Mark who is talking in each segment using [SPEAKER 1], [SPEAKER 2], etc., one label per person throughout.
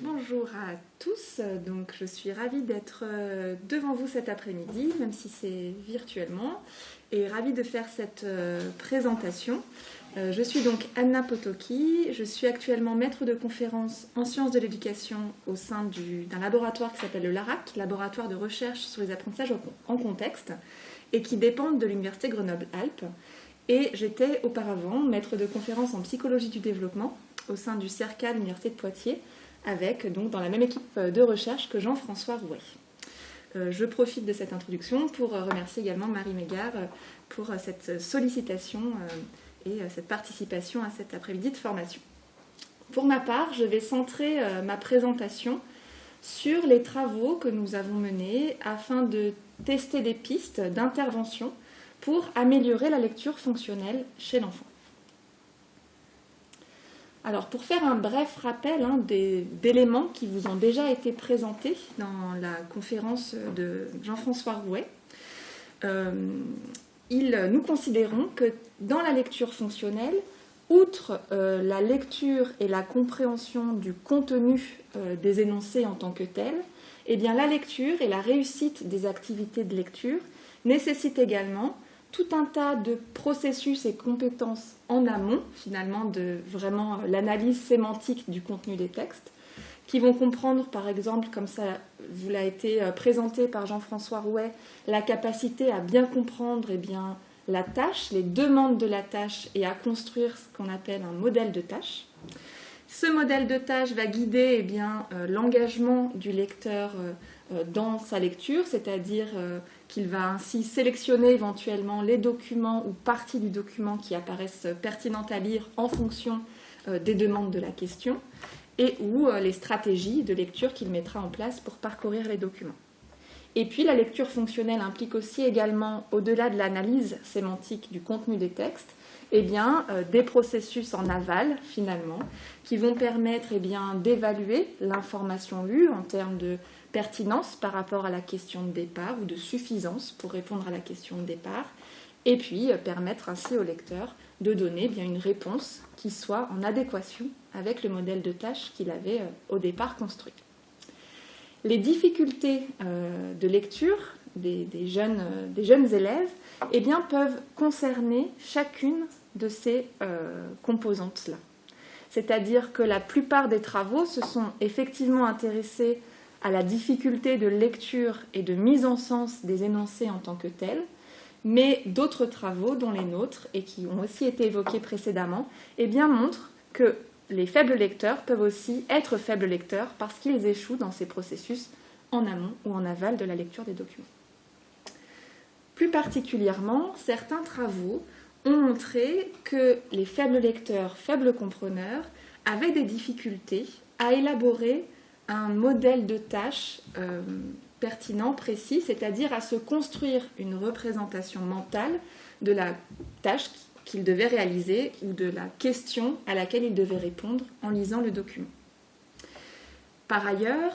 [SPEAKER 1] Bonjour à tous, donc je suis ravie d'être devant vous cet après-midi, même si c'est virtuellement, et ravie de faire cette présentation. Je suis donc Anna Potoki, je suis actuellement maître de conférence en sciences de l'éducation au sein d'un laboratoire qui s'appelle le LARAC, laboratoire de recherche sur les apprentissages en contexte, et qui dépend de l'Université Grenoble-Alpes. Et j'étais auparavant maître de conférence en psychologie du développement au sein du CERCA de l'Université de Poitiers, avec donc dans la même équipe de recherche que Jean-François Rouet. Je profite de cette introduction pour remercier également Marie Mégard pour cette sollicitation et cette participation à cet après-midi de formation. Pour ma part, je vais centrer ma présentation sur les travaux que nous avons menés afin de tester des pistes d'intervention pour améliorer la lecture fonctionnelle chez l'enfant. Alors, pour faire un bref rappel d'éléments qui vous ont déjà été présentés dans la conférence de Jean-François Rouet, nous considérons que dans la lecture fonctionnelle, outre la lecture et la compréhension du contenu des énoncés en tant que tels, eh bien, la lecture et la réussite des activités de lecture nécessitent également tout un tas de processus et compétences en amont, finalement, de vraiment l'analyse sémantique du contenu des textes, qui vont comprendre, par exemple, comme ça vous l'a été présenté par Jean-François Rouet, la capacité à bien comprendre la tâche, les demandes de la tâche et à construire ce qu'on appelle un modèle de tâche. Ce modèle de tâche va guider l'engagement du lecteur dans sa lecture, c'est-à-dire qu'il va ainsi sélectionner éventuellement les documents ou parties du document qui apparaissent pertinentes à lire en fonction des demandes de la question et ou les stratégies de lecture qu'il mettra en place pour parcourir les documents. Et puis la lecture fonctionnelle implique aussi également, au-delà de l'analyse sémantique du contenu des textes, des processus en aval, finalement, qui vont permettre d'évaluer l'information lue en termes de pertinence par rapport à la question de départ ou de suffisance pour répondre à la question de départ, et puis permettre ainsi au lecteur de donner une réponse qui soit en adéquation avec le modèle de tâche qu'il avait au départ construit. Les difficultés de lecture des jeunes élèves peuvent concerner chacune de ces composantes-là. C'est-à-dire que la plupart des travaux se sont effectivement intéressés à la difficulté de lecture et de mise en sens des énoncés en tant que tels, mais d'autres travaux, dont les nôtres, et qui ont aussi été évoqués précédemment, montrent que les faibles lecteurs peuvent aussi être faibles lecteurs parce qu'ils échouent dans ces processus en amont ou en aval de la lecture des documents. Plus particulièrement, certains travaux ont montré que les faibles lecteurs, faibles compreneurs, avaient des difficultés à élaborer un modèle de tâche pertinent, précis, c'est-à-dire à se construire une représentation mentale de la tâche qu'il devait réaliser ou de la question à laquelle il devait répondre en lisant le document. Par ailleurs,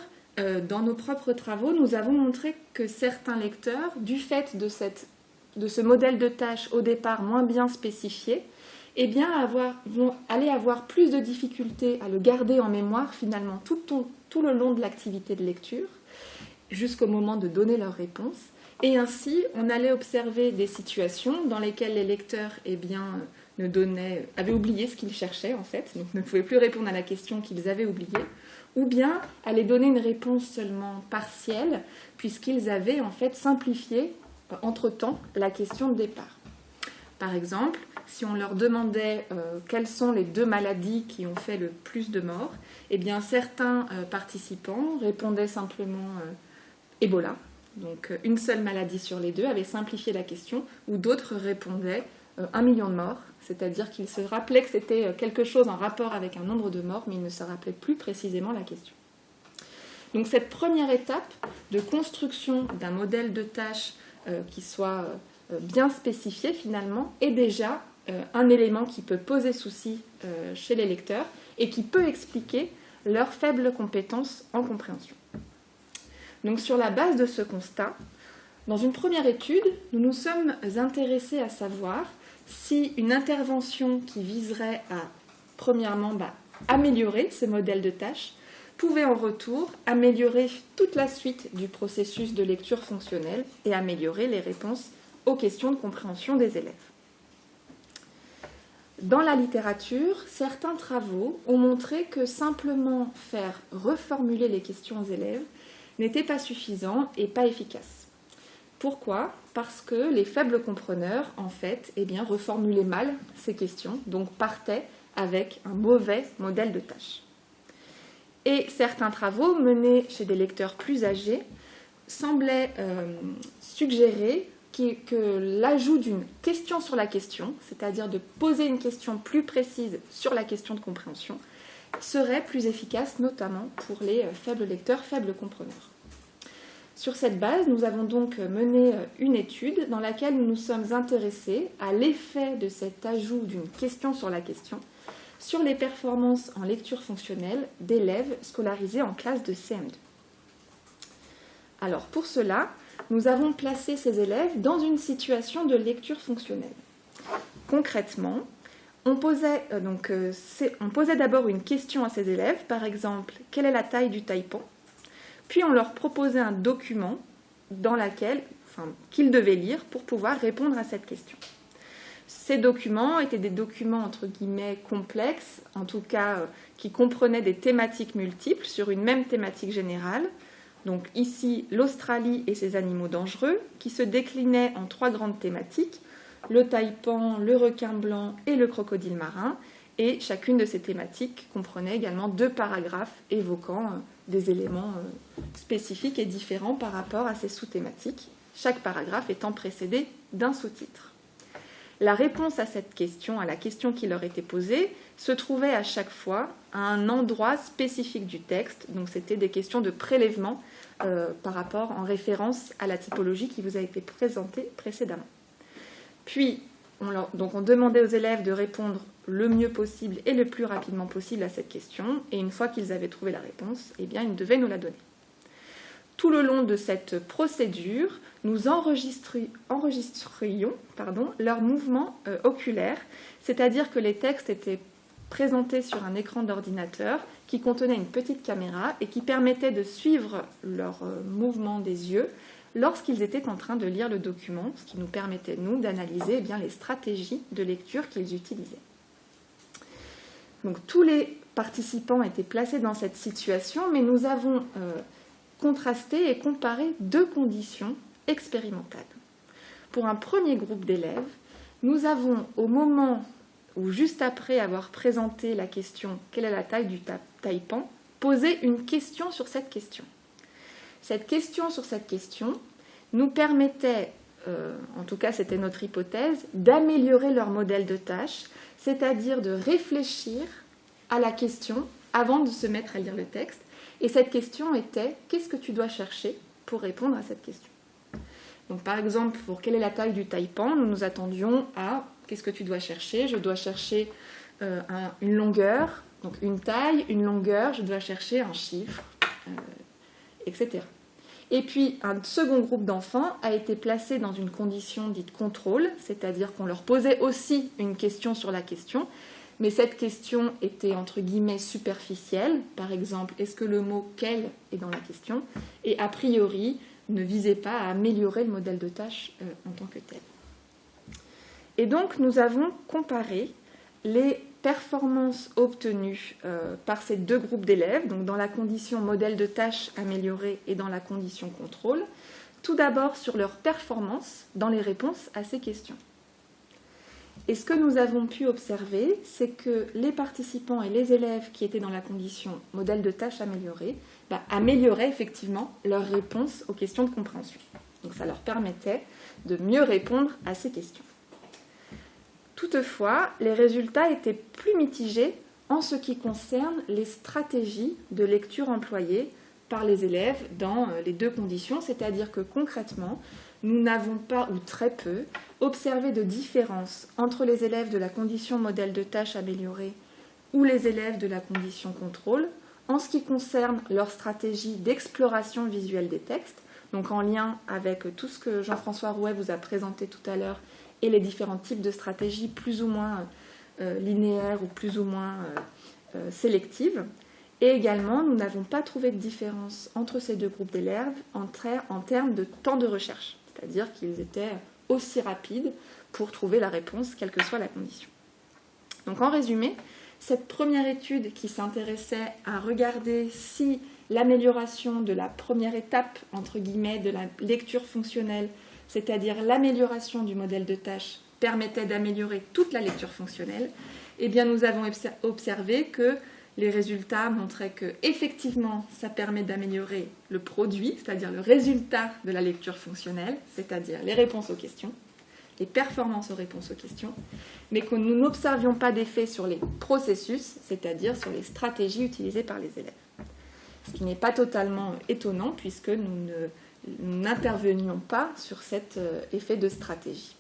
[SPEAKER 1] dans nos propres travaux, nous avons montré que certains lecteurs, du fait de ce modèle de tâche au départ moins bien spécifié, vont aller avoir plus de difficultés à le garder en mémoire finalement tout le long de l'activité de lecture, jusqu'au moment de donner leur réponse. Et ainsi, on allait observer des situations dans lesquelles les lecteurs avaient oublié ce qu'ils cherchaient en fait, donc ne pouvaient plus répondre à la question qu'ils avaient oubliée, ou bien allaient donner une réponse seulement partielle, puisqu'ils avaient en fait simplifié entre-temps la question de départ. Par exemple, si on leur demandait quelles sont les 2 maladies qui ont fait le plus de morts, certains participants répondaient simplement Ebola. Donc une seule maladie sur les 2 avait simplifié la question, ou d'autres répondaient 1 million de morts, c'est-à-dire qu'ils se rappelaient que c'était quelque chose en rapport avec un nombre de morts, mais ils ne se rappelaient plus précisément la question. Donc cette première étape de construction d'un modèle de tâche qui soit bien spécifié finalement est déjà un élément qui peut poser souci chez les lecteurs et qui peut expliquer leurs faibles compétences en compréhension. Donc sur la base de ce constat, dans une première étude, nous nous sommes intéressés à savoir si une intervention qui viserait à, premièrement, améliorer ce modèle de tâche pouvait en retour améliorer toute la suite du processus de lecture fonctionnelle et améliorer les réponses aux questions de compréhension des élèves. Dans la littérature, certains travaux ont montré que simplement faire reformuler les questions aux élèves n'était pas suffisant et pas efficace. Pourquoi ? Parce que les faibles compreneurs, en fait, reformulaient mal ces questions, donc partaient avec un mauvais modèle de tâche. Et certains travaux menés chez des lecteurs plus âgés semblaient suggérer que l'ajout d'une question sur la question, c'est-à-dire de poser une question plus précise sur la question de compréhension, serait plus efficace, notamment pour les faibles lecteurs, faibles compreneurs. Sur cette base, nous avons donc mené une étude dans laquelle nous nous sommes intéressés à l'effet de cet ajout d'une question sur la question sur les performances en lecture fonctionnelle d'élèves scolarisés en classe de CM2. Alors pour cela, nous avons placé ces élèves dans une situation de lecture fonctionnelle. Concrètement, on posait d'abord une question à ces élèves, par exemple, quelle est la taille du taipan ? Puis on leur proposait un document qu'ils devaient lire pour pouvoir répondre à cette question. Ces documents étaient des documents entre guillemets complexes, en tout cas qui comprenaient des thématiques multiples sur une même thématique générale. Donc ici, l'Australie et ses animaux dangereux, qui se déclinaient en 3 grandes thématiques, le taipan, le requin blanc et le crocodile marin. Et chacune de ces thématiques comprenait également 2 paragraphes évoquant des éléments spécifiques et différents par rapport à ces sous-thématiques, chaque paragraphe étant précédé d'un sous-titre. La réponse à cette question, à la question qui leur était posée, se trouvait à chaque fois à un endroit spécifique du texte. Donc c'était des questions de prélèvement par rapport en référence à la typologie qui vous a été présentée précédemment. Puis, on demandait aux élèves de répondre le mieux possible et le plus rapidement possible à cette question. Et une fois qu'ils avaient trouvé la réponse, ils devaient nous la donner. Tout le long de cette procédure, nous enregistrions leurs mouvements oculaires, c'est-à-dire que les textes étaient présentés sur un écran d'ordinateur qui contenait une petite caméra et qui permettait de suivre leurs mouvements des yeux lorsqu'ils étaient en train de lire le document, ce qui nous permettait, nous, d'analyser les stratégies de lecture qu'ils utilisaient. Donc tous les participants étaient placés dans cette situation, mais nous avons contrasté et comparé 2 conditions expérimentales. Pour un premier groupe d'élèves, nous avons, au moment où, juste après avoir présenté la question « Quelle est la taille du taipan ?», posé une question sur cette question. Cette question sur cette question nous permettait, en tout cas c'était notre hypothèse, d'améliorer leur modèle de tâche, c'est-à-dire de réfléchir à la question avant de se mettre à lire le texte. Et cette question était « Qu'est-ce que tu dois chercher pour répondre à cette question ?» Donc par exemple, pour « Quelle est la taille du taipan ?», nous nous attendions à « Qu'est-ce que tu dois chercher ? Je dois chercher une longueur, donc une taille, une longueur, je dois chercher un chiffre, etc. » Et puis, un second groupe d'enfants a été placé dans une condition dite contrôle, c'est-à-dire qu'on leur posait aussi une question sur la question, mais cette question était entre guillemets superficielle. Par exemple, est-ce que le mot « quel » est dans la question ? Et a priori, ne visait pas à améliorer le modèle de tâche en tant que tel. Et donc, nous avons comparé les performances obtenues par ces 2 groupes d'élèves, donc dans la condition modèle de tâche amélioré et dans la condition contrôle, tout d'abord sur leurs performances dans les réponses à ces questions. Et ce que nous avons pu observer, c'est que les participants et les élèves qui étaient dans la condition modèle de tâche amélioré amélioraient effectivement leurs réponses aux questions de compréhension. Donc ça leur permettait de mieux répondre à ces questions. Toutefois, les résultats étaient plus mitigés en ce qui concerne les stratégies de lecture employées par les élèves dans les 2 conditions, c'est-à-dire que concrètement, nous n'avons pas, ou très peu, observé de différence entre les élèves de la condition modèle de tâche améliorée ou les élèves de la condition contrôle en ce qui concerne leur stratégie d'exploration visuelle des textes, donc en lien avec tout ce que Jean-François Rouet vous a présenté tout à l'heure et les différents types de stratégies plus ou moins linéaires ou plus ou moins sélectives, Et également, nous n'avons pas trouvé de différence entre ces deux groupes d'élèves en termes de temps de recherche, c'est-à-dire qu'ils étaient aussi rapides pour trouver la réponse, quelle que soit la condition. Donc en résumé, cette première étude qui s'intéressait à regarder si l'amélioration de la première étape, entre guillemets, de la lecture fonctionnelle, c'est-à-dire l'amélioration du modèle de tâche, permettait d'améliorer toute la lecture fonctionnelle, eh bien nous avons observé que les résultats montraient que effectivement ça permet d'améliorer le produit, c'est-à-dire le résultat de la lecture fonctionnelle, c'est-à-dire les réponses aux questions, les performances aux réponses aux questions, mais que nous n'observions pas d'effet sur les processus, c'est-à-dire sur les stratégies utilisées par les élèves. Ce qui n'est pas totalement étonnant puisque nous n'intervenions pas sur cet effet de stratégie.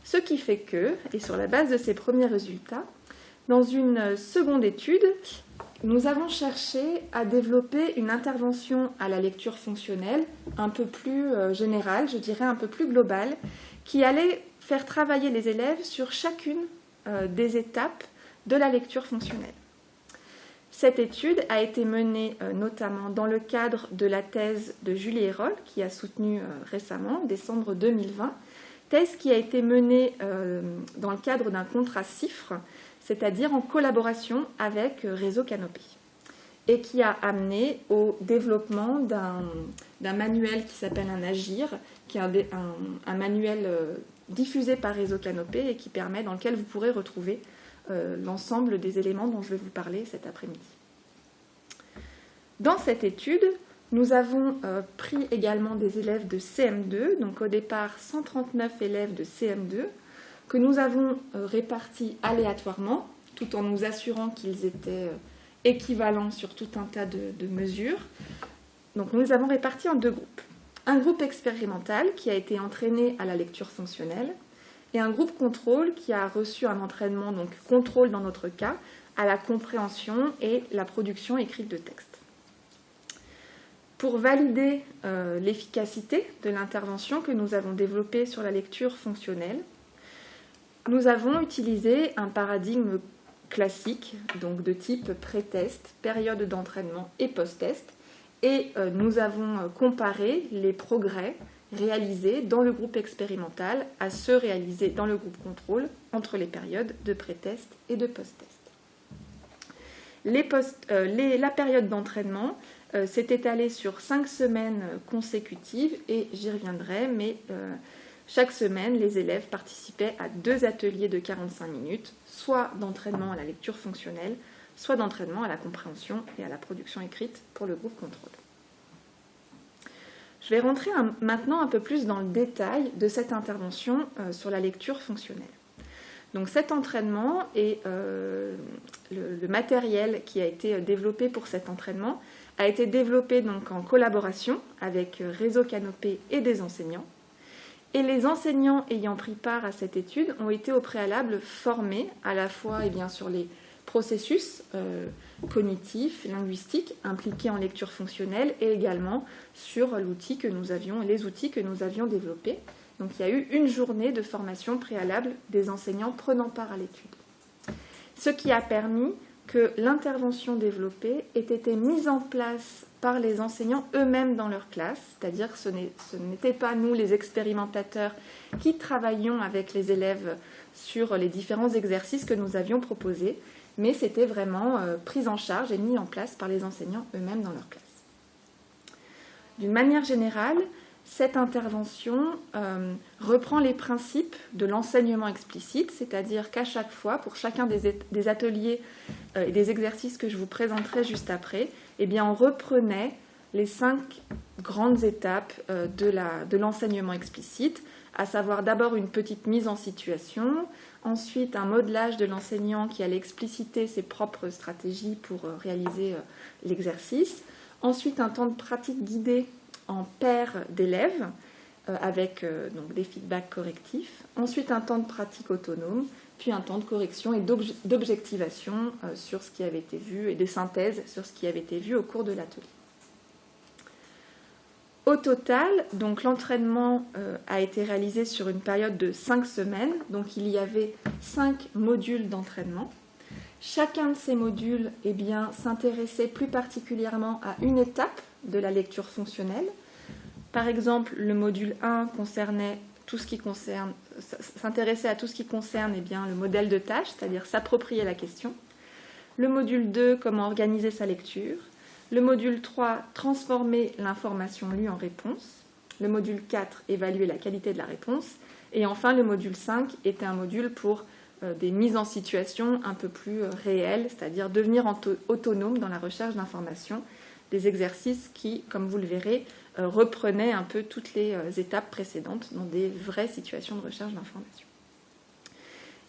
[SPEAKER 1] Ce qui fait que, et sur la base de ces premiers résultats, dans une seconde étude, nous avons cherché à développer une intervention à la lecture fonctionnelle un peu plus générale, je dirais un peu plus globale, qui allait faire travailler les élèves sur chacune des étapes de la lecture fonctionnelle. Cette étude a été menée notamment dans le cadre de la thèse de Julie Hérol, qui a soutenu récemment, décembre 2020, thèse qui a été menée dans le cadre d'un contrat CIFRE, c'est-à-dire en collaboration avec Réseau Canopé, et qui a amené au développement d'un manuel qui s'appelle un Agir, qui est un manuel diffusé par Réseau Canopé et dans lequel vous pourrez retrouver l'ensemble des éléments dont je vais vous parler cet après-midi. Dans cette étude, nous avons pris également des élèves de CM2, donc au départ 139 élèves de CM2, que nous avons répartis aléatoirement, tout en nous assurant qu'ils étaient équivalents sur tout un tas de mesures. Donc nous les avons répartis en deux groupes. Un groupe expérimental qui a été entraîné à la lecture fonctionnelle et un groupe contrôle qui a reçu un entraînement, donc contrôle dans notre cas, à la compréhension et la production écrite de texte. Pour valider l'efficacité de l'intervention que nous avons développée sur la lecture fonctionnelle, nous avons utilisé un paradigme classique, donc de type pré-test, période d'entraînement et post-test, et nous avons comparé les progrès réalisés dans le groupe expérimental à ceux réalisés dans le groupe contrôle entre les périodes de pré-test et de post-test. La période d'entraînement s'est étalée sur 5 semaines consécutives et j'y reviendrai, mais chaque semaine, les élèves participaient à 2 ateliers de 45 minutes, soit d'entraînement à la lecture fonctionnelle, soit d'entraînement à la compréhension et à la production écrite pour le groupe contrôle. Je vais rentrer maintenant un peu plus dans le détail de cette intervention sur la lecture fonctionnelle. Donc cet entraînement et le matériel qui a été développé pour cet entraînement a été développé donc en collaboration avec Réseau Canopé et des enseignants. Et les enseignants ayant pris part à cette étude ont été au préalable formés à la fois sur les processus cognitifs, linguistiques impliqués en lecture fonctionnelle et également sur les outils que nous avions développés. Donc il y a eu une journée de formation préalable des enseignants prenant part à l'étude. Ce qui a permis que l'intervention développée ait été mise en place par les enseignants eux-mêmes dans leur classe, c'est-à-dire que ce n'était pas nous les expérimentateurs qui travaillions avec les élèves sur les différents exercices que nous avions proposés, mais c'était vraiment pris en charge et mis en place par les enseignants eux-mêmes dans leur classe. D'une manière générale, cette intervention reprend les principes de l'enseignement explicite, c'est-à-dire qu'à chaque fois, pour chacun des ateliers et des exercices que je vous présenterai juste après, on reprenait les 5 grandes étapes de l'enseignement explicite, à savoir d'abord une petite mise en situation, ensuite un modelage de l'enseignant qui allait expliciter ses propres stratégies pour réaliser l'exercice, ensuite un temps de pratique guidé en paire d'élèves avec donc des feedbacks correctifs, ensuite un temps de pratique autonome, puis un temps de correction et d'objectivation sur ce qui avait été vu et des synthèses sur ce qui avait été vu au cours de l'atelier. Au total, donc l'entraînement a été réalisé sur une période de 5 semaines, donc il y avait 5 modules d'entraînement. Chacun de ces modules s'intéressait plus particulièrement à une étape de la lecture fonctionnelle. Par exemple, le module 1 s'intéressait à tout ce qui concerne le modèle de tâche, c'est-à-dire s'approprier la question. Le module 2, comment organiser sa lecture. Le module 3, transformer l'information lue en réponse. Le module 4, évaluer la qualité de la réponse. Et enfin, le module 5 était un module pour des mises en situation un peu plus réelles, c'est-à-dire devenir autonome dans la recherche d'informations, des exercices qui, comme vous le verrez, reprenaient un peu toutes les étapes précédentes dans des vraies situations de recherche d'informations.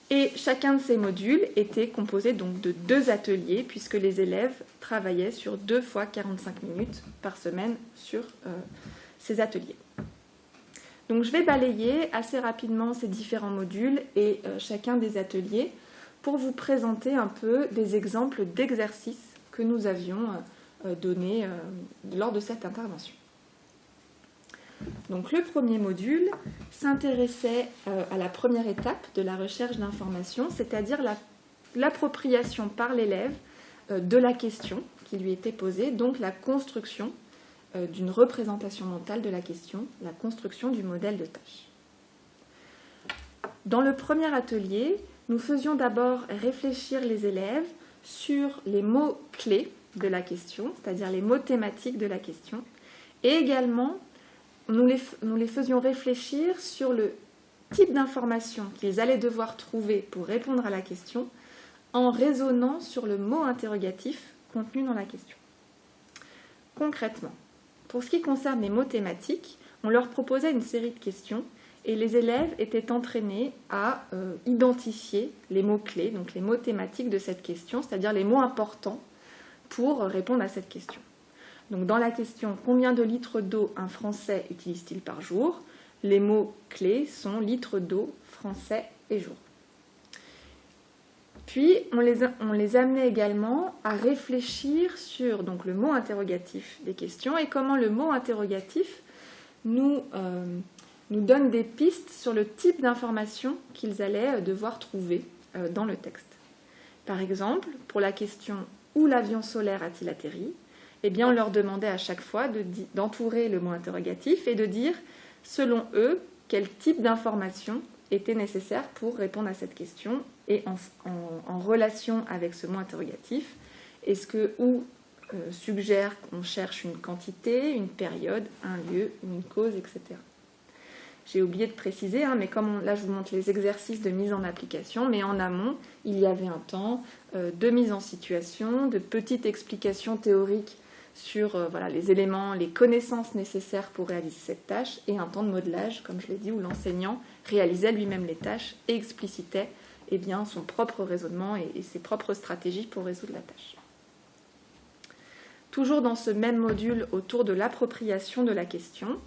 [SPEAKER 1] Et chacun de ces modules était composé donc de 2 ateliers, puisque les élèves travaillaient sur 2 fois 45 minutes par semaine sur ces ateliers. Donc je vais balayer assez rapidement ces différents modules et chacun des ateliers pour vous présenter un peu des exemples d'exercices que nous avions donnés lors de cette intervention. Donc le premier module s'intéressait à la première étape de la recherche d'informations, c'est-à-dire l'appropriation par l'élève de la question qui lui était posée, donc la construction d'une représentation mentale de la question, la construction du modèle de tâche. Dans le premier atelier, nous faisions d'abord réfléchir les élèves sur les mots clés de la question, c'est-à-dire les mots thématiques de la question, et également nous les faisions réfléchir sur le type d'information qu'ils allaient devoir trouver pour répondre à la question en raisonnant sur le mot interrogatif contenu dans la question. Concrètement, pour ce qui concerne les mots thématiques, on leur proposait une série de questions et les élèves étaient entraînés à identifier les mots-clés, donc les mots thématiques de cette question, c'est-à-dire les mots importants pour répondre à cette question. Donc dans la question « Combien de litres d'eau un Français utilise-t-il par jour ?», les mots-clés sont « litres d'eau, français et jour ». Puis on les amenait également à réfléchir sur donc, le mot interrogatif des questions et comment le mot interrogatif nous donne des pistes sur le type d'information qu'ils allaient devoir trouver dans le texte. Par exemple, pour la question « Où l'avion solaire a-t-il atterri ?», on leur demandait à chaque fois d'entourer le mot interrogatif et de dire, selon eux, quel type d'information était nécessaire pour répondre à cette question et en relation avec ce mot interrogatif. Est-ce que où suggère qu'on cherche une quantité, une période, un lieu, une cause, etc. J'ai oublié de préciser, mais comme là je vous montre les exercices de mise en application, mais en amont, il y avait un temps de mise en situation, de petites explications théoriques sur les éléments, les connaissances nécessaires pour réaliser cette tâche et un temps de modelage, comme je l'ai dit, où l'enseignant réalisait lui-même les tâches et explicitait son propre raisonnement et ses propres stratégies pour résoudre la tâche. Toujours dans ce même module autour de l'appropriation de la question,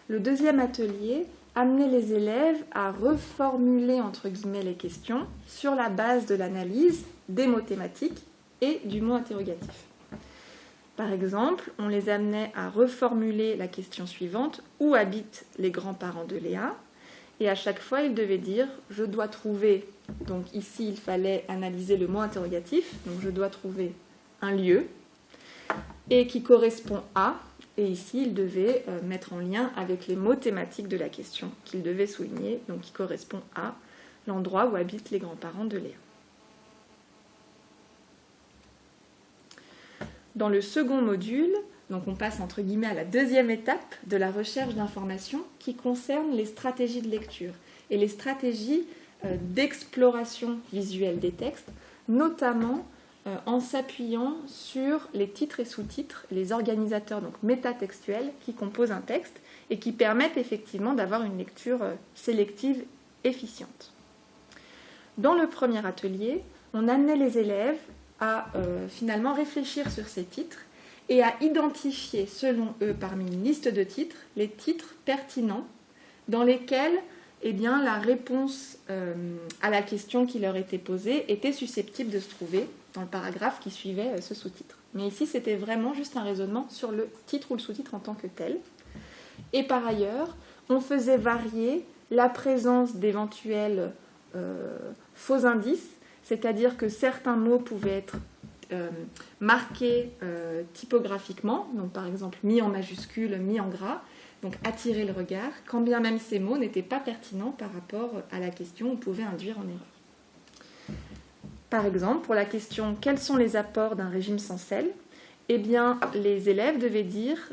[SPEAKER 1] le deuxième atelier amenait les élèves à reformuler entre guillemets les questions sur la base de l'analyse des mots thématiques et du mot interrogatif. Par exemple, on les amenait à reformuler la question suivante « Où habitent les grands-parents de Léa ?» Et à chaque fois, ils devaient dire « Je dois trouver… » Donc ici, il fallait analyser le mot interrogatif. Donc je dois trouver un lieu et qui correspond à… Et ici, ils devaient mettre en lien avec les mots thématiques de la question qu'ils devaient souligner, donc qui correspond à l'endroit où habitent les grands-parents de Léa. Dans le second module, donc on passe entre guillemets à la deuxième étape de la recherche d'informations qui concerne les stratégies de lecture et les stratégies d'exploration visuelle des textes, notamment en s'appuyant sur les titres et sous-titres, les organisateurs donc métatextuels qui composent un texte et qui permettent effectivement d'avoir une lecture sélective efficiente. Dans le premier atelier, on amenait les élèves à finalement réfléchir sur ces titres et à identifier, selon eux, parmi une liste de titres, les titres pertinents dans lesquels la réponse à la question qui leur était posée était susceptible de se trouver dans le paragraphe qui suivait ce sous-titre. Mais ici, c'était vraiment juste un raisonnement sur le titre ou le sous-titre en tant que tel. Et par ailleurs, on faisait varier la présence d'éventuels faux indices c'est-à-dire que certains mots pouvaient être marqués typographiquement, donc par exemple mis en majuscule, mis en gras, donc attirer le regard, quand bien même ces mots n'étaient pas pertinents par rapport à la question ou pouvaient induire en erreur. Par exemple, pour la question « Quels sont les apports d'un régime sans sel ?», eh bien, les élèves devaient dire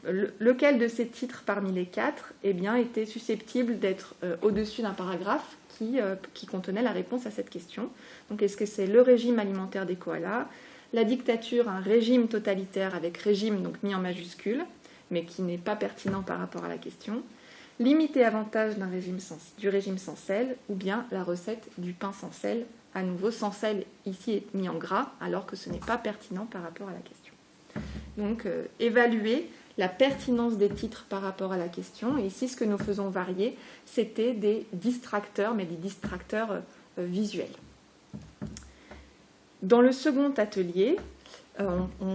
[SPEAKER 1] lequel de ces titres parmi les 4 eh bien, était susceptible d'être au-dessus d'un paragraphe qui contenait la réponse à cette question. Donc, est-ce que c'est le régime alimentaire des koalas, la dictature, un régime totalitaire avec régime donc mis en majuscule, mais qui n'est pas pertinent par rapport à la question, limiter avantage du régime sans sel, ou bien la recette du pain sans sel, à nouveau sans sel ici est mis en gras, alors que ce n'est pas pertinent par rapport à la question. Donc, évaluer la pertinence des titres par rapport à la question. Et ici, ce que nous faisons varier, c'était des distracteurs, mais des distracteurs visuels. Dans le second atelier,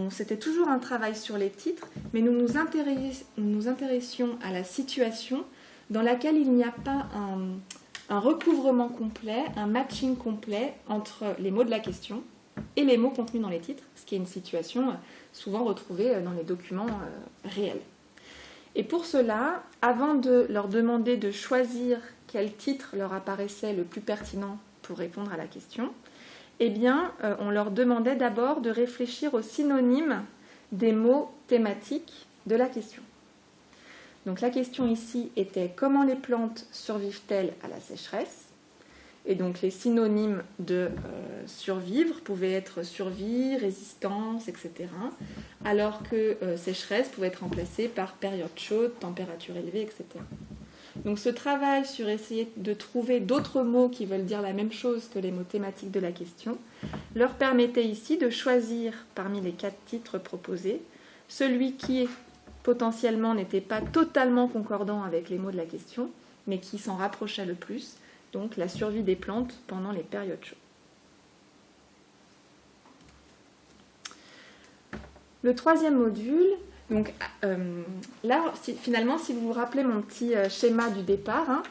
[SPEAKER 1] c'était toujours un travail sur les titres, mais nous nous intéressions à la situation dans laquelle il n'y a pas un recouvrement complet, un matching complet entre les mots de la question et les mots contenus dans les titres, ce qui est une situation souvent retrouvée dans les documents réels. Et pour cela, avant de leur demander de choisir quel titre leur apparaissait le plus pertinent pour répondre à la question, eh bien, on leur demandait d'abord de réfléchir aux synonymes des mots thématiques de la question. Donc la question ici était « Comment les plantes survivent-elles à la sécheresse ?» Et donc les synonymes de survivre pouvaient être survie, résistance, etc. Alors que sécheresse pouvait être remplacée par période chaude, température élevée, etc. Donc ce travail sur essayer de trouver d'autres mots qui veulent dire la même chose que les mots thématiques de la question leur permettait ici de choisir parmi les 4 titres proposés celui qui potentiellement n'était pas totalement concordant avec les mots de la question, mais qui s'en rapprochait le plus, donc la survie des plantes pendant les périodes chaudes. Le troisième module, donc là, finalement, si vous vous rappelez mon petit schéma du départ,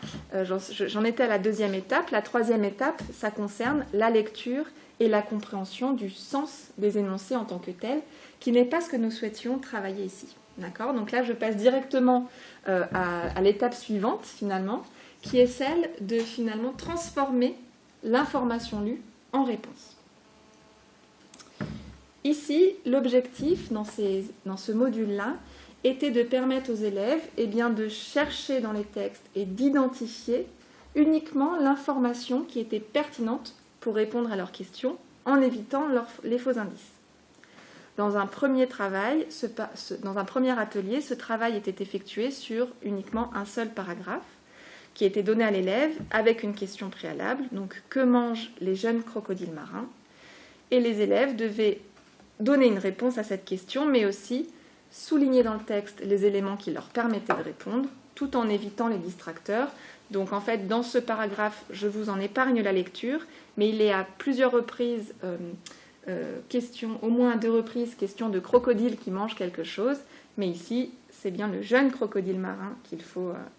[SPEAKER 1] j'en étais à la deuxième étape. La troisième étape, ça concerne la lecture et la compréhension du sens des énoncés en tant que tels, qui n'est pas ce que nous souhaitions travailler ici. D'accord ? Donc là, je passe directement à l'étape suivante, finalement, qui est celle de finalement transformer l'information lue en réponse. Ici, l'objectif dans ce module-là était de permettre aux élèves de chercher dans les textes et d'identifier uniquement l'information qui était pertinente pour répondre à leurs questions en évitant les faux indices. Dans un premier atelier, ce travail était effectué sur uniquement un seul paragraphe qui était donné à l'élève avec une question préalable, donc que mangent les jeunes crocodiles marins ? Et les élèves devaient donner une réponse à cette question, mais aussi souligner dans le texte les éléments qui leur permettaient de répondre, tout en évitant les distracteurs. Donc en fait, dans ce paragraphe, je vous en épargne la lecture, mais il est à plusieurs reprises au moins à 2 reprises, question de crocodile qui mange quelque chose, mais ici, c'est bien le jeune crocodile marin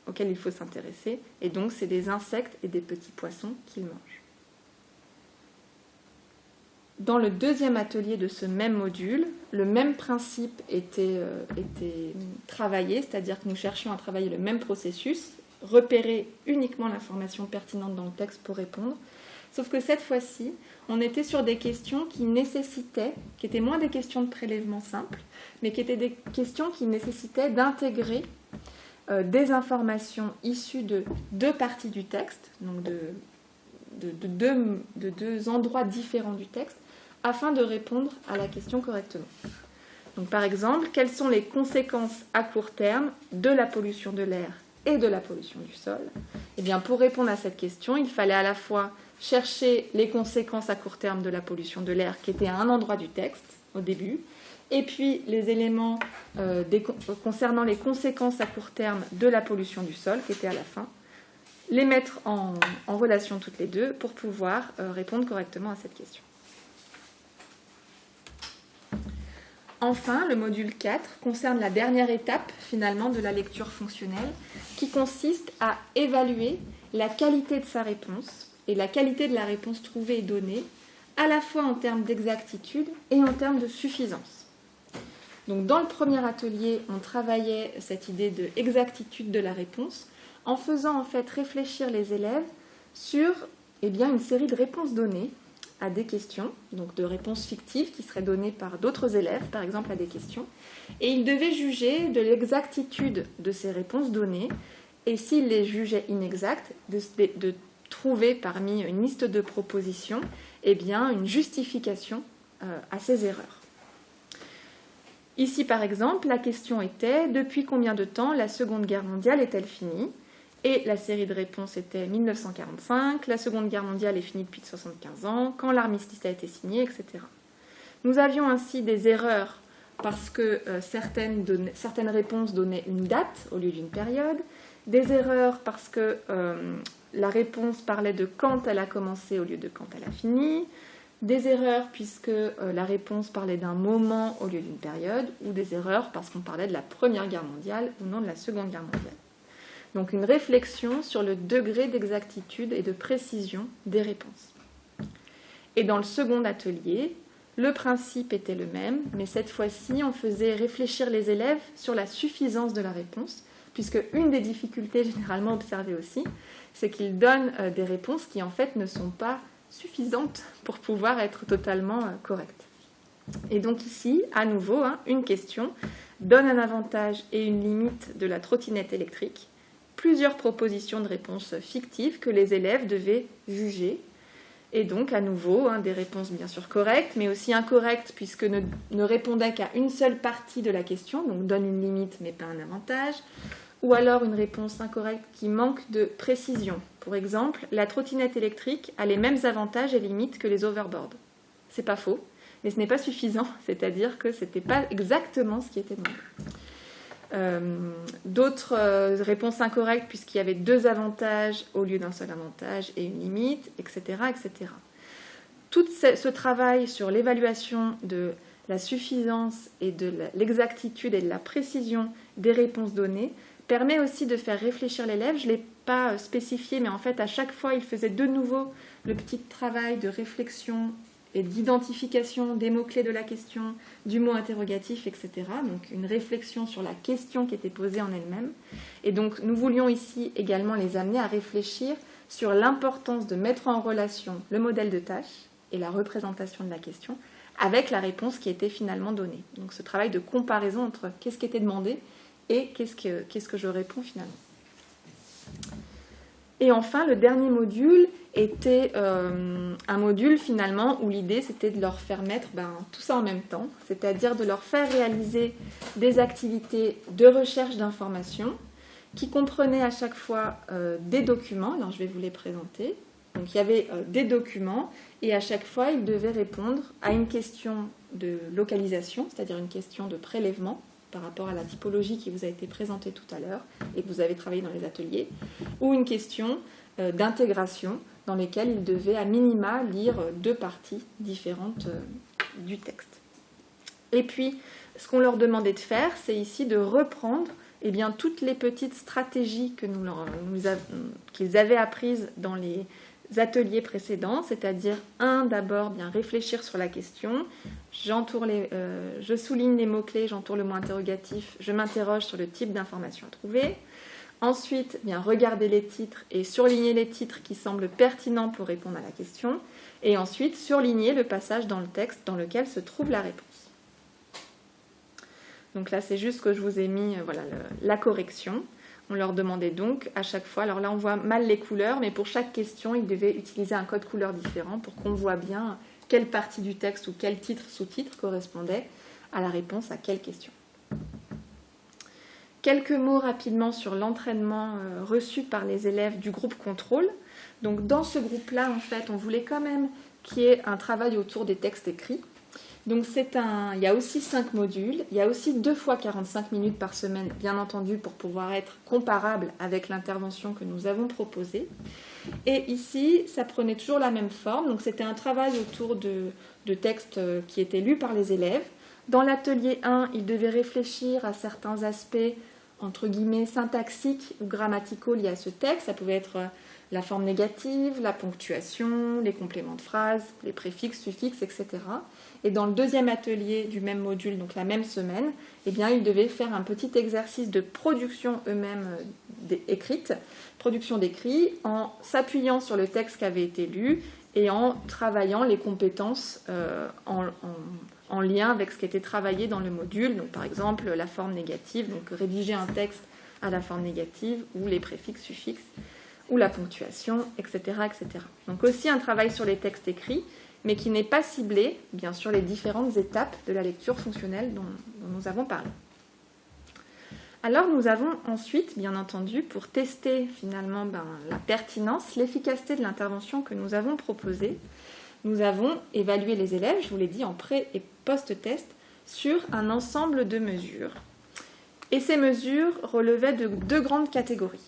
[SPEAKER 1] auquel il faut s'intéresser, et donc c'est des insectes et des petits poissons qu'il mange. Dans le deuxième atelier de ce même module, le même principe était travaillé, c'est-à-dire que nous cherchions à travailler le même processus, repérer uniquement l'information pertinente dans le texte pour répondre, sauf que cette fois-ci, on était sur des questions qui étaient moins des questions de prélèvement simple, mais qui étaient des questions qui nécessitaient d'intégrer des informations issues de 2 parties du texte, donc de 2 endroits différents du texte, afin de répondre à la question correctement. Donc par exemple, quelles sont les conséquences à court terme de la pollution de l'air et de la pollution du sol ? Eh bien, pour répondre à cette question, il fallait à la fois chercher les conséquences à court terme de la pollution de l'air qui étaient à un endroit du texte au début, et puis les éléments concernant les conséquences à court terme de la pollution du sol qui étaient à la fin, les mettre en relation toutes les deux pour pouvoir répondre correctement à cette question. Enfin, le module 4 concerne la dernière étape finalement de la lecture fonctionnelle qui consiste à évaluer la qualité de sa réponse et la qualité de la réponse trouvée et donnée, à la fois en termes d'exactitude et en termes de suffisance. Donc dans le premier atelier, on travaillait cette idée de exactitude de la réponse en faisant en fait réfléchir les élèves sur une série de réponses données à des questions, donc de réponses fictives qui seraient données par d'autres élèves, par exemple à des questions, et ils devaient juger de l'exactitude de ces réponses données, et s'ils les jugeaient inexactes, de trouver parmi une liste de propositions une justification à ces erreurs. Ici, par exemple, la question était « Depuis combien de temps la Seconde Guerre mondiale est-elle finie ?» Et la série de réponses était 1945, la Seconde Guerre mondiale est finie depuis 75 ans, quand l'armistice a été signé, etc. Nous avions ainsi des erreurs parce que certaines réponses donnaient une date au lieu d'une période, des erreurs parce que la réponse parlait de quand elle a commencé au lieu de quand elle a fini, des erreurs puisque la réponse parlait d'un moment au lieu d'une période, ou des erreurs parce qu'on parlait de la Première Guerre mondiale ou non de la Seconde Guerre mondiale. Donc une réflexion sur le degré d'exactitude et de précision des réponses. Et dans le second atelier, le principe était le même, mais cette fois-ci, on faisait réfléchir les élèves sur la suffisance de la réponse, puisque une des difficultés généralement observées aussi, c'est qu'ils donnent des réponses qui en fait ne sont pas suffisantes pour pouvoir être totalement correctes. Et donc ici, à nouveau, une question donne un avantage et une limite de la trottinette électrique, plusieurs propositions de réponses fictives que les élèves devaient juger. Et donc, à nouveau, des réponses bien sûr correctes, mais aussi incorrectes, puisque ne répondaient qu'à une seule partie de la question, donc donne une limite mais pas un avantage. Ou alors une réponse incorrecte qui manque de précision. Pour exemple, la trottinette électrique a les mêmes avantages et limites que les overboards. C'est pas faux, mais ce n'est pas suffisant, c'est-à-dire que ce n'était pas exactement ce qui était demandé. D'autres réponses incorrectes puisqu'il y avait 2 avantages au lieu d'un seul avantage et une limite, etc. etc. Tout ce travail sur l'évaluation de la suffisance et de l'exactitude et de la précision des réponses données permet aussi de faire réfléchir l'élève. Je ne l'ai pas spécifié, mais en fait à chaque fois il faisait de nouveau le petit travail de réflexion et d'identification des mots-clés de la question, du mot interrogatif, etc. Donc une réflexion sur la question qui était posée en elle-même. Et donc nous voulions ici également les amener à réfléchir sur l'importance de mettre en relation le modèle de tâche et la représentation de la question avec la réponse qui était finalement donnée. Donc ce travail de comparaison entre qu'est-ce qui était demandé et qu'est-ce que je réponds finalement. Et enfin, le dernier module était un module finalement où l'idée c'était de leur faire mettre tout ça en même temps, c'est-à-dire de leur faire réaliser des activités de recherche d'informations qui comprenaient à chaque fois des documents. Alors je vais vous les présenter. Donc il y avait des documents et à chaque fois ils devaient répondre à une question de localisation, c'est-à-dire une question de prélèvement par rapport à la typologie qui vous a été présentée tout à l'heure et que vous avez travaillé dans les ateliers, ou une question d'intégration dans lesquelles ils devaient à minima lire 2 parties différentes du texte. Et puis, ce qu'on leur demandait de faire, c'est ici de reprendre toutes les petites stratégies que qu'ils avaient apprises dans les ateliers précédents, c'est-à-dire d'abord bien réfléchir sur la question, je souligne les mots-clés, j'entoure le mot interrogatif, je m'interroge sur le type d'information à trouver. Ensuite, bien regarder les titres et surligner les titres qui semblent pertinents pour répondre à la question. Et ensuite, surligner le passage dans le texte dans lequel se trouve la réponse. Donc là, c'est juste que je vous ai mis la correction. On leur demandait donc à chaque fois, alors là on voit mal les couleurs, mais pour chaque question, ils devaient utiliser un code couleur différent pour qu'on voit bien quelle partie du texte ou quel titre, sous-titre correspondait à la réponse à quelle question. Quelques mots rapidement sur l'entraînement reçu par les élèves du groupe contrôle. Donc dans ce groupe-là, en fait, on voulait quand même qu'il y ait un travail autour des textes écrits. Donc il y a aussi 5 modules, il y a aussi 2 fois 45 minutes par semaine, bien entendu, pour pouvoir être comparable avec l'intervention que nous avons proposée. Et ici, ça prenait toujours la même forme, donc c'était un travail autour de textes qui étaient lus par les élèves. Dans l'atelier 1, ils devaient réfléchir à certains aspects, entre guillemets, syntaxiques ou grammaticaux liés à ce texte. Ça pouvait être la forme négative, la ponctuation, les compléments de phrase, les préfixes, suffixes, etc. Et dans le deuxième atelier du même module, donc la même semaine, eh bien, ils devaient faire un petit exercice de production eux-mêmes écrite, production d'écrit, en s'appuyant sur le texte qui avait été lu et en travaillant les compétences en lien avec ce qui était travaillé dans le module. Donc, par exemple, la forme négative, donc rédiger un texte à la forme négative, ou les préfixes, suffixes, ou la ponctuation, etc., etc. Donc aussi un travail sur les textes écrits, mais qui n'est pas ciblé, bien sûr, les différentes étapes de la lecture fonctionnelle dont nous avons parlé. Alors nous avons ensuite, bien entendu, pour tester finalement la pertinence, l'efficacité de l'intervention que nous avons proposée, nous avons évalué les élèves, je vous l'ai dit, en pré- et post-test, sur un ensemble de mesures. Et ces mesures relevaient de deux grandes catégories.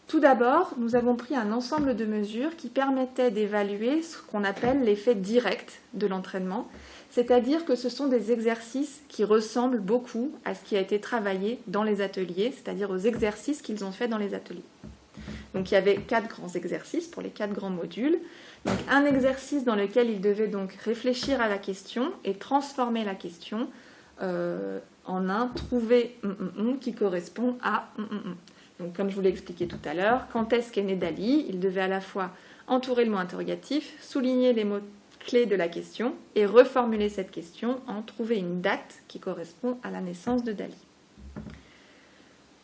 [SPEAKER 1] Tout d'abord, nous avons pris un ensemble de mesures qui permettaient d'évaluer ce qu'on appelle l'effet direct de l'entraînement, c'est-à-dire que ce sont des exercices qui ressemblent beaucoup à ce qui a été travaillé dans les ateliers, c'est-à-dire aux exercices qu'ils ont faits dans les ateliers. Donc il y avait 4 grands exercices pour les 4 grands modules. Donc un exercice dans lequel ils devaient donc réfléchir à la question et transformer la question en un trouver qui correspond à Donc, comme je vous l'ai expliqué tout à l'heure, quand est-ce qu'est né Dali? Il devait à la fois entourer le mot interrogatif, souligner les mots clés de la question et reformuler cette question en trouver une date qui correspond à la naissance de Dali.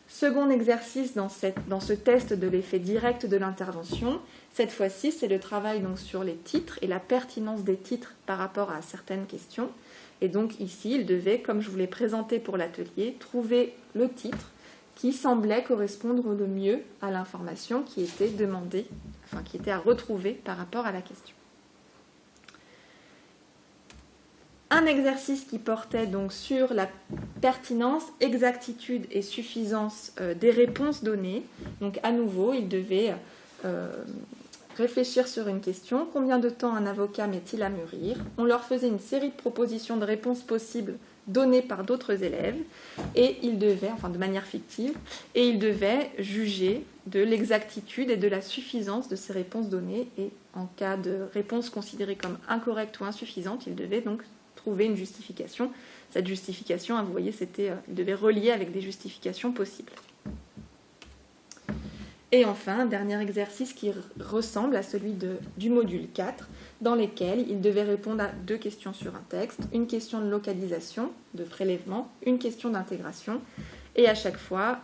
[SPEAKER 1] Second exercice dans ce test de l'effet direct de l'intervention, cette fois-ci, c'est le travail donc sur les titres et la pertinence des titres par rapport à certaines questions. Et donc ici, il devait, comme je vous l'ai présenté pour l'atelier, trouver le titre qui semblait correspondre le mieux à l'information qui était demandée, enfin qui était à retrouver par rapport à la question. Un exercice qui portait donc sur la pertinence, exactitude et suffisance des réponses données. Donc à nouveau, il devait réfléchir sur une question. Combien de temps un avocat met-il à mûrir? On leur faisait une série de propositions de réponses possibles données par d'autres élèves, et ils devaient, enfin de manière fictive, et ils devaient juger de l'exactitude et de la suffisance de ces réponses données, et en cas de réponse considérée comme incorrecte ou insuffisante, ils devaient donc trouver une justification. Cette justification, vous voyez, ils devaient relier avec des justifications possibles. Et enfin, un dernier exercice qui ressemble à celui du module 4, dans lequel il devait répondre à 2 questions sur un texte, une question de localisation, de prélèvement, une question d'intégration, et à chaque fois,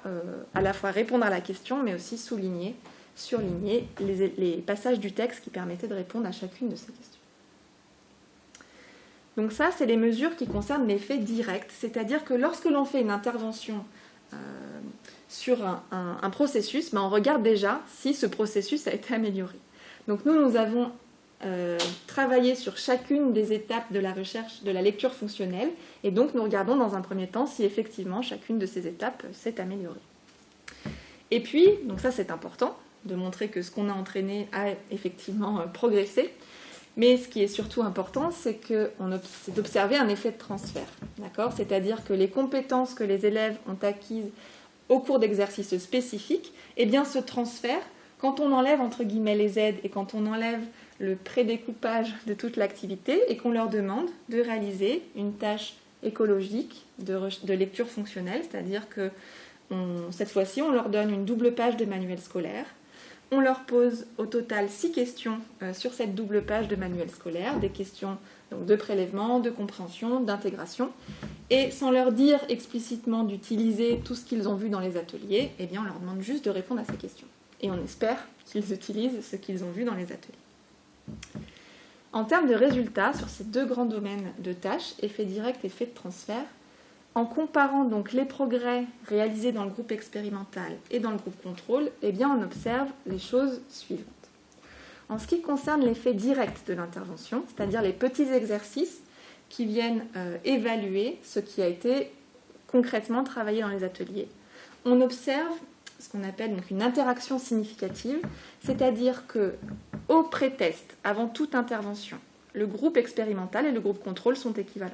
[SPEAKER 1] à la fois répondre à la question, mais aussi surligner les passages du texte qui permettaient de répondre à chacune de ces questions. Donc ça, c'est les mesures qui concernent l'effet direct, c'est-à-dire que lorsque l'on fait une intervention sur un processus, on regarde déjà si ce processus a été amélioré. Donc nous avons travaillé sur chacune des étapes de la recherche de la lecture fonctionnelle, et donc nous regardons dans un premier temps si effectivement chacune de ces étapes s'est améliorée. Et puis, donc ça c'est important, de montrer que ce qu'on a entraîné a effectivement progressé, mais ce qui est surtout important, c'est d'observer un effet de transfert, d'accord ? C'est-à-dire que les compétences que les élèves ont acquises au cours d'exercices spécifiques, eh bien, se transfèrent quand on enlève entre guillemets les aides et quand on enlève le prédécoupage de toute l'activité et qu'on leur demande de réaliser une tâche écologique de lecture fonctionnelle, c'est-à-dire que cette fois-ci, on leur donne une double page de manuel scolaire. On leur pose au total 6 questions sur cette double page de manuel scolaire, des questions donc, de prélèvement, de compréhension, d'intégration. Et sans leur dire explicitement d'utiliser tout ce qu'ils ont vu dans les ateliers, eh bien, on leur demande juste de répondre à ces questions. Et on espère qu'ils utilisent ce qu'ils ont vu dans les ateliers. En termes de résultats, sur ces 2 grands domaines de tâches, effet direct et effet de transfert, en comparant donc les progrès réalisés dans le groupe expérimental et dans le groupe contrôle, eh bien on observe les choses suivantes. En ce qui concerne l'effet direct de l'intervention, c'est-à-dire les petits exercices qui viennent évaluer ce qui a été concrètement travaillé dans les ateliers, on observe ce qu'on appelle donc une interaction significative, c'est-à-dire qu'au pré-test, avant toute intervention, le groupe expérimental et le groupe contrôle sont équivalents.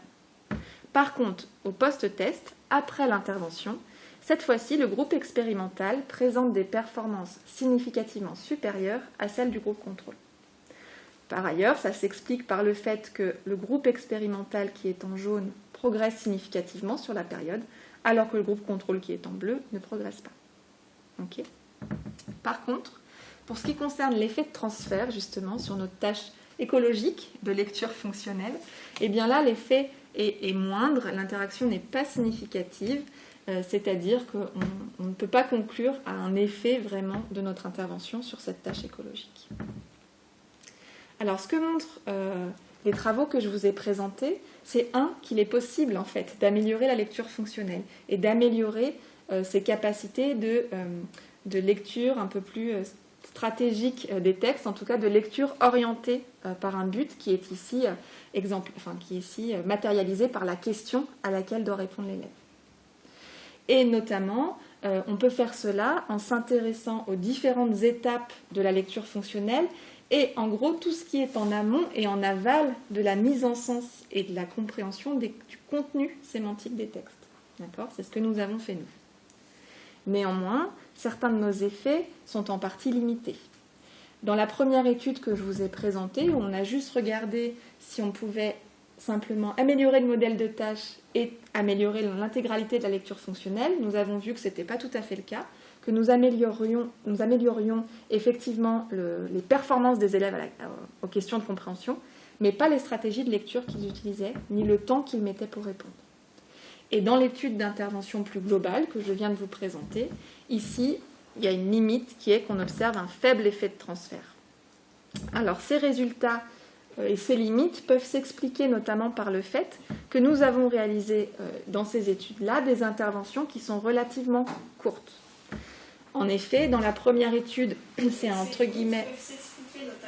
[SPEAKER 1] Par contre, au post-test, après l'intervention, Cette fois-ci, le groupe expérimental présente des performances significativement supérieures à celles du groupe contrôle. Par ailleurs, ça s'explique par le fait que le groupe expérimental qui est en jaune progresse significativement sur la période, alors que le groupe contrôle qui est en bleu ne progresse pas. Okay. Par contre, pour ce qui concerne l'effet de transfert, justement, sur notre tâche écologique de lecture fonctionnelle, eh bien là, l'effet est moindre, l'interaction n'est pas significative, c'est-à-dire qu'on ne peut pas conclure à un effet vraiment de notre intervention sur cette tâche écologique. Alors, ce que montrent les travaux que je vous ai présentés, c'est qu'il est possible, en fait, d'améliorer la lecture fonctionnelle et d'améliorer ses capacités de lecture un peu plus stratégique des textes, en tout cas de lecture orientée par un but qui est ici, matérialisé par la question à laquelle doit répondre l'élève. Et notamment, on peut faire cela en s'intéressant aux différentes étapes de la lecture fonctionnelle et en gros tout ce qui est en amont et en aval de la mise en sens et de la compréhension du contenu sémantique des textes. D'accord ? C'est ce que nous avons fait nous. Néanmoins, certains de nos effets sont en partie limités. Dans la première étude que je vous ai présentée, où on a juste regardé si on pouvait simplement améliorer le modèle de tâche et améliorer l'intégralité de la lecture fonctionnelle, nous avons vu que ce n'était pas tout à fait le cas, que nous améliorions effectivement les performances des élèves aux questions de compréhension, mais pas les stratégies de lecture qu'ils utilisaient, ni le temps qu'ils mettaient pour répondre. Et dans l'étude d'intervention plus globale que je viens de vous présenter, ici, il y a une limite qui est qu'on observe un faible effet de transfert. Alors, ces résultats et ces limites peuvent s'expliquer notamment par le fait que nous avons réalisé dans ces études-là des interventions qui sont relativement courtes. En effet, dans la première étude, c'est entre guillemets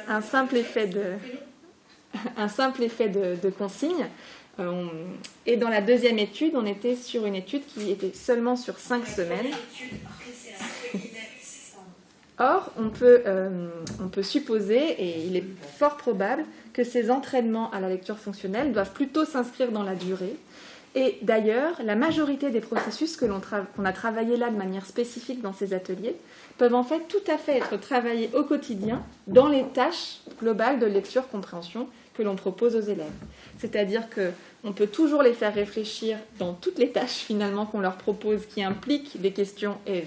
[SPEAKER 1] un simple effet de consigne. Et dans la deuxième étude, on était sur une étude qui était seulement sur 5 semaines. Or, on peut supposer, et il est fort probable, que ces entraînements à la lecture fonctionnelle doivent plutôt s'inscrire dans la durée. Et d'ailleurs, la majorité des processus qu'on a travaillés là de manière spécifique dans ces ateliers peuvent en fait tout à fait être travaillés au quotidien dans les tâches globales de lecture-compréhension que l'on propose aux élèves. C'est-à-dire qu'on peut toujours les faire réfléchir dans toutes les tâches finalement qu'on leur propose qui impliquent des questions et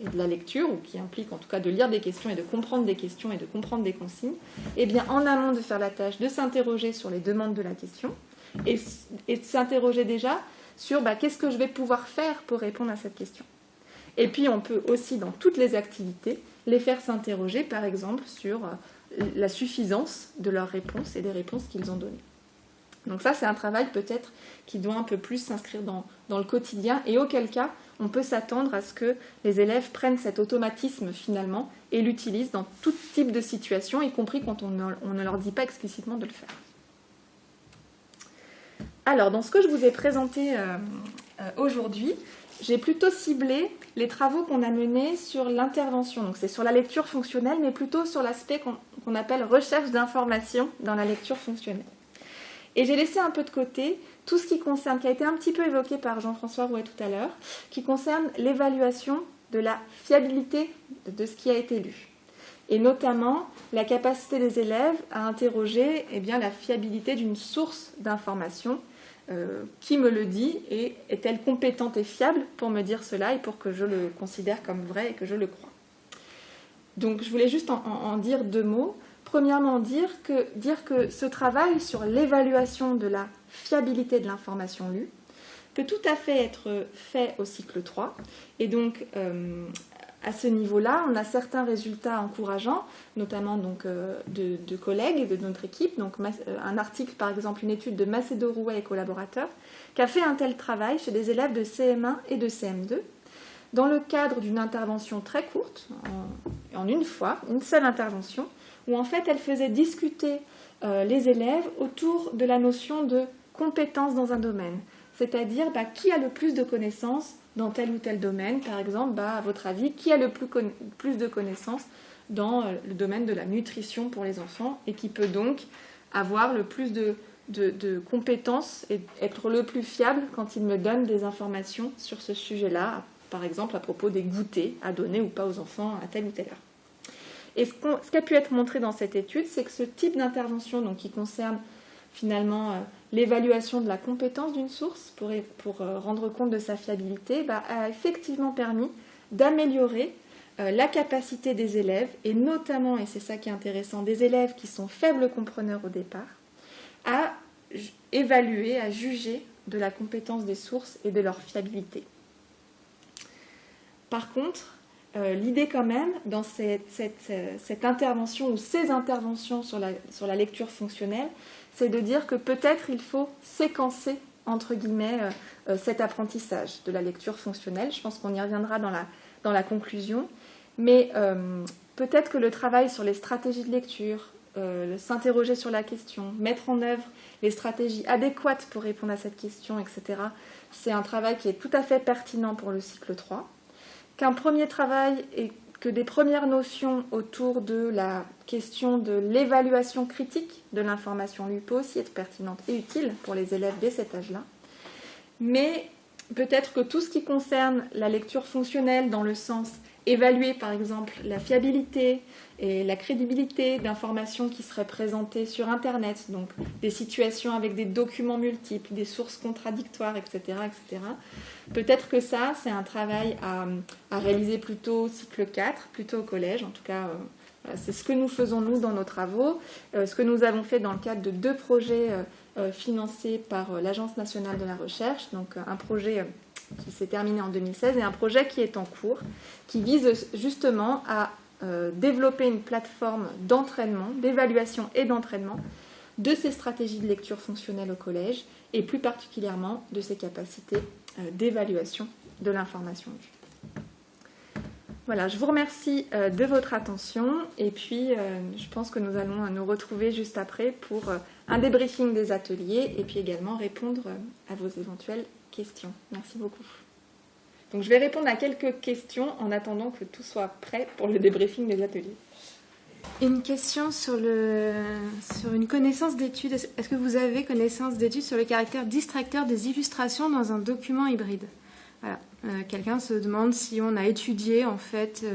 [SPEAKER 1] de la lecture, ou qui impliquent en tout cas de lire des questions et de comprendre des questions et de comprendre des consignes, et bien en amont de faire la tâche de s'interroger sur les demandes de la question et de s'interroger déjà sur qu'est-ce que je vais pouvoir faire pour répondre à cette question. Et puis on peut aussi dans toutes les activités les faire s'interroger par exemple sur la suffisance de leurs réponses et des réponses qu'ils ont données. Donc ça, c'est un travail peut-être qui doit un peu plus s'inscrire dans le quotidien, et auquel cas, on peut s'attendre à ce que les élèves prennent cet automatisme finalement et l'utilisent dans tout type de situation, y compris quand on ne leur dit pas explicitement de le faire. Alors, dans ce que je vous ai présenté aujourd'hui, j'ai plutôt ciblé les travaux qu'on a menés sur l'intervention. Donc c'est sur la lecture fonctionnelle, mais plutôt sur l'aspect qu'on appelle recherche d'informations dans la lecture fonctionnelle. Et j'ai laissé un peu de côté tout ce qui concerne, qui a été un petit peu évoqué par Jean-François Rouet tout à l'heure, qui concerne l'évaluation de la fiabilité de ce qui a été lu. Et notamment la capacité des élèves à interroger la fiabilité d'une source d'information. Qui me le dit et est-elle compétente et fiable pour me dire cela et pour que je le considère comme vrai et que je le croie. Donc je voulais juste en dire 2 mots. Premièrement, dire que ce travail sur l'évaluation de la fiabilité de l'information lue peut tout à fait être fait au cycle 3. Et donc, à ce niveau-là, on a certains résultats encourageants, notamment donc, de collègues et de notre équipe. Donc, un article, par exemple, une étude de Macedo Rouet et collaborateurs, qui a fait un tel travail chez des élèves de CM1 et de CM2, dans le cadre d'une intervention très courte, en une fois, une seule intervention, où en fait elle faisait discuter les élèves autour de la notion de compétence dans un domaine. C'est-à-dire qui a le plus de connaissances dans tel ou tel domaine. Par exemple, à votre avis, qui a le plus de connaissances dans le domaine de la nutrition pour les enfants et qui peut donc avoir le plus de compétences et être le plus fiable quand il me donne des informations sur ce sujet-là par exemple à propos des goûters à donner ou pas aux enfants à telle ou telle heure. Et ce qui a pu être montré dans cette étude, c'est que ce type d'intervention, donc qui concerne finalement l'évaluation de la compétence d'une source pour rendre compte de sa fiabilité, a effectivement permis d'améliorer la capacité des élèves, et notamment, et c'est ça qui est intéressant, des élèves qui sont faibles compreneurs au départ, à évaluer, à juger de la compétence des sources et de leur fiabilité. Par contre, l'idée quand même, dans cette intervention ou ces interventions sur la lecture fonctionnelle, c'est de dire que peut-être il faut séquencer, entre guillemets, cet apprentissage de la lecture fonctionnelle. Je pense qu'on y reviendra dans la conclusion. Mais peut-être que le travail sur les stratégies de lecture, s'interroger sur la question, mettre en œuvre les stratégies adéquates pour répondre à cette question, etc., c'est un travail qui est tout à fait pertinent pour le cycle 3. Qu'un premier travail et que des premières notions autour de la question de l'évaluation critique de l'information lue peut aussi être pertinente et utile pour les élèves dès cet âge-là. Mais peut-être que tout ce qui concerne la lecture fonctionnelle dans le sens évaluer par exemple la fiabilité et la crédibilité d'informations qui seraient présentées sur Internet, donc des situations avec des documents multiples, des sources contradictoires, etc. etc. Peut-être que ça, c'est un travail à réaliser plutôt au cycle 4, plutôt au collège. En tout cas, c'est ce que nous faisons nous dans nos travaux, ce que nous avons fait dans le cadre de 2 projets financés par l'Agence nationale de la recherche, donc un projet qui s'est terminé en 2016 et un projet qui est en cours, qui vise justement à développer une plateforme d'entraînement, d'évaluation et d'entraînement de ces stratégies de lecture fonctionnelle au collège et plus particulièrement de ces capacités d'évaluation de l'information lue. Voilà, je vous remercie de votre attention et puis je pense que nous allons nous retrouver juste après pour un débriefing des ateliers et puis également répondre à vos éventuelles questions. Merci beaucoup. Donc je vais répondre à quelques questions en attendant que tout soit prêt pour le débriefing des ateliers.
[SPEAKER 2] Une question sur une connaissance d'études. Est-ce que vous avez connaissance d'études sur le caractère distracteur des illustrations dans un document hybride ? Voilà. Quelqu'un se demande si on a étudié en fait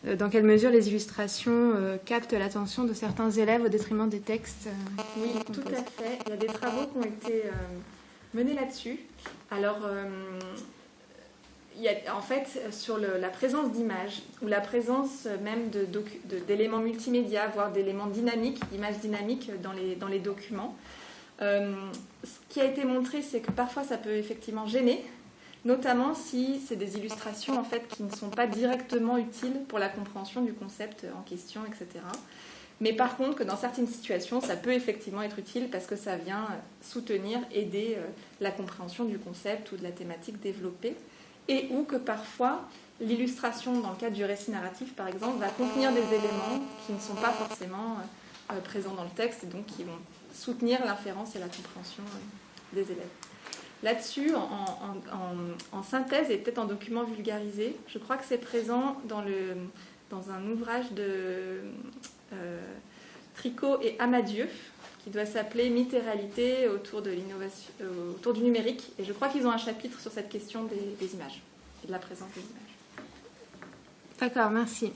[SPEAKER 2] dans quelle mesure les illustrations captent l'attention de certains élèves au détriment des textes.
[SPEAKER 1] Oui, tout à fait. Il y a des travaux qui ont été menés là-dessus. Alors, il y a, en fait, sur la présence d'images ou la présence même d'éléments multimédia, voire d'éléments dynamiques, d'images dynamiques dans les documents, ce qui a été montré, c'est que parfois ça peut effectivement gêner, notamment si c'est des illustrations en fait, qui ne sont pas directement utiles pour la compréhension du concept en question, etc. Mais par contre, que dans certaines situations, ça peut effectivement être utile parce que ça vient soutenir, aider la compréhension du concept ou de la thématique développée. Et ou que parfois, l'illustration dans le cadre du récit narratif, par exemple, va contenir des éléments qui ne sont pas forcément présents dans le texte et donc qui vont soutenir l'inférence et la compréhension des élèves. Là-dessus, en synthèse et peut-être en document vulgarisé, je crois que c'est présent dans un ouvrage de Tricot et Amadieu, qui doit s'appeler Mythes et réalité autour de l'innovation, autour du numérique. Et je crois qu'ils ont un chapitre sur cette question des images et de la présence des images.
[SPEAKER 2] D'accord, merci.